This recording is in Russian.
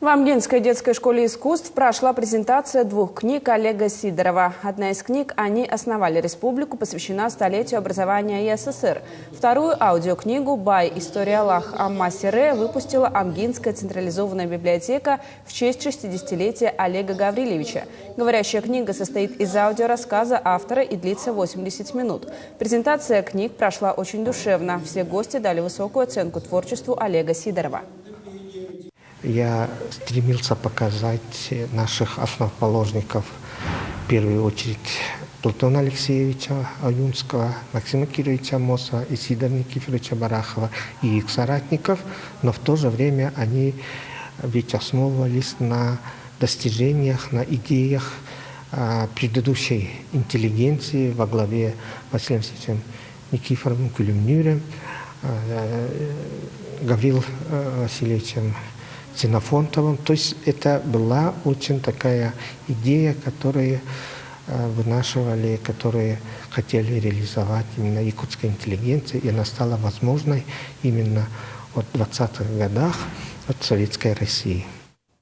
В Амгинской детской школе искусств прошла презентация двух книг Олега Сидорова. Одна из книг «Они основали республику» посвящена столетию образования СССР. Вторую аудиокнигу «Бай. История Аллах Амма Сире» выпустила Амгинская централизованная библиотека в честь 60-летия Олега Гаврилевича. Говорящая книга состоит из аудиорассказа автора и длится 80 минут. Презентация книг прошла очень душевно. Все гости дали высокую оценку творчеству Олега Сидорова. Я стремился показать наших основоположников, в первую очередь Платона Алексеевича Аюнского, Максима Кировича Мосова и Сидора Никифоровича Барахова и их соратников, но в то же время они ведь основывались на достижениях, на идеях предыдущей интеллигенции во главе Василием Васильевичем Никифоровым Кулюмнюрем, Гаврилом Васильевичем Ксенофонтовым. То есть это была очень такая идея, которую вынашивали, которые хотели реализовать именно якутская интеллигенция, и она стала возможной именно в 20-х годах от Советской России.